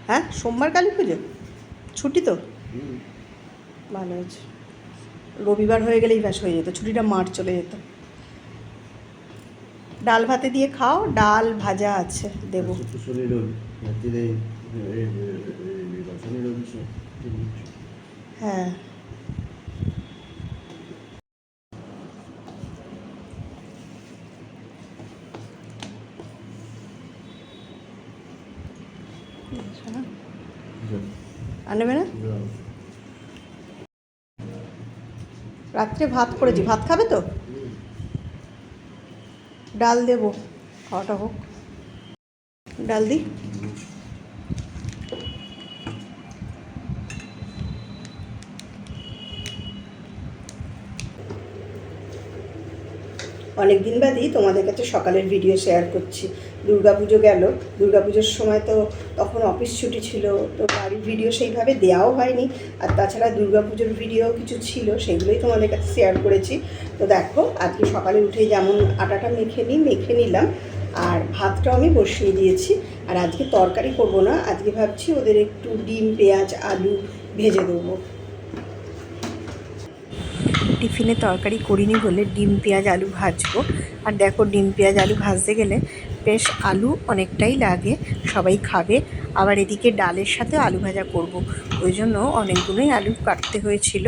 হ্যাঁ, সোমবার কালী পুজো ছুটি তো ভালো আছে। রবিবার হয়ে গেলেই ব্যাস হয়ে যেত, ছুটিটা মাঠ চলে যেত। ডাল ভাতে দিয়ে খাও, ডাল ভাজা আছে দেবো। হ্যাঁ, আনবে না? রাত্রে ভাত করেছি, ভাত খাবে তো? ডাল দেবো, খাওয়াটা হোক। ডাল দিই। অনেক দিন বাদেই তোমাদের কাছে সকালের ভিডিও শেয়ার করছি। দুর্গাপুজো গেল, দুর্গাপুজোর সময় তো তখন অফিস ছুটি ছিল, তো বাড়ির ভিডিও সেইভাবে দেওয়াও হয়নি। আর তাছাড়া দুর্গাপুজোর ভিডিও কিছু ছিল, সেগুলোই তোমাদের কাছে শেয়ার করেছি। তো দেখো, আজকে সকালে উঠে যেমন আটাটা মেখে নিলাম, আর ভাতটাও আমি বসিয়ে দিয়েছি। আর আজকে তরকারি করব না, আজকে ভাবছি ওদের একটু ডিম, পেঁয়াজ, আলু ভেজে দেবো। টিফিনে তরকারি করিনি বলে ডিম পেঁয়াজ আলু ভাজবো। আর দেখো, ডিম পেঁয়াজ আলু ভাজতে গেলে বেশ আলু অনেকটাই লাগে, সবাই খাবে। আবার এদিকে ডালের সাথে আলু ভাজা করব, ওই জন্য অনেকগুলোই আলু কাটতে হয়েছিল।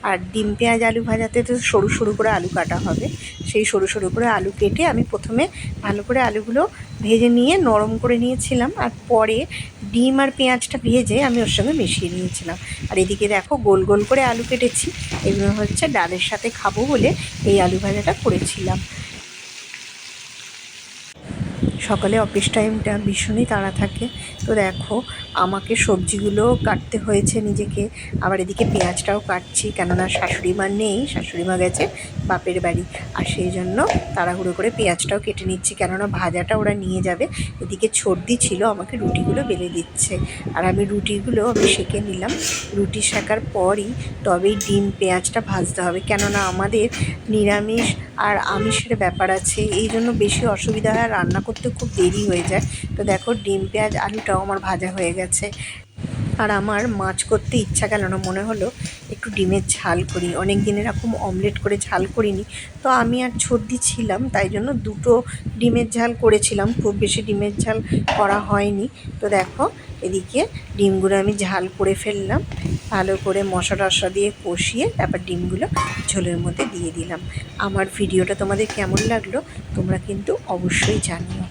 আর ডিম পেঁয়াজ আলু ভাজাতে তো সরু সরু করে আলু কাটা হবে, সেই সরু সরু করে আলু কেটে আমি প্রথমে ভালো করে আলুগুলো ভেজে নিয়ে নরম করে নিয়েছিলাম, আর পরে ডিম আর পেঁয়াজটা ভেজে আমি ওর সঙ্গে মিশিয়ে নিয়েছিলাম। আর এদিকে দেখো, গোল গোল করে আলু কেটেছি, এগুলো হচ্ছে ডালের সাথে খাবো বলে এই আলু ভাজাটা করেছিলাম। সকালে অফিস টাইমটা ভীষণই তাড়া থাকে, তো দেখো আমাকে সবজিগুলো কাটতে হয়েছে নিজেকে, আবার এদিকে পেঁয়াজটাও কাটছি, কেননা শাশুড়ি মা নেই, শাশুড়ি মা গেছে বাপের বাড়ি। আর সেই জন্য তাড়াহুড়ো করে পেঁয়াজটাও কেটে নিচ্ছি, কেননা ভাজাটা ওরা নিয়ে যাবে। এদিকে সর্দি ছিল, আমাকে রুটিগুলো বেলে দিচ্ছে, আর আমি রুটিগুলো সেঁকে নিলাম। রুটি সেঁকার পরই তবেই ডিম পেঁয়াজটা ভাজতে হবে, কেননা আমাদের নিরামিষ আর আমিষের ব্যাপার আছে, এই জন্য বেশি অসুবিধা হয়, রান্না করতে খুব দেরি হয়ে যায়। তো দেখো, ডিম পেঁয়াজ আলুটাও আমার ভাজা হয়ে গেছে। আর আমার মাছ করতে ইচ্ছা গেল না, মনে হলো একটু ডিমের ঝাল করি। অনেক দিন এরকম অমলেট করে ঝাল করিনি, তো আমি আর সর্দি ছিলাম, তাই জন্য দুটো ডিমের ঝাল করেছিলাম, খুব বেশি ডিমের ঝাল করা হয়নি। তো দেখো, এদিকে ডিমগুলো আমি ঝাল করে ফেললাম, ভালো করে মশলা টশলা দিয়ে কষিয়ে তারপর ডিমগুলো ঝোলের মধ্যে দিয়ে দিলাম। আমার ভিডিওটা তোমাদের কেমন লাগলো তোমরা কিন্তু অবশ্যই জানিও।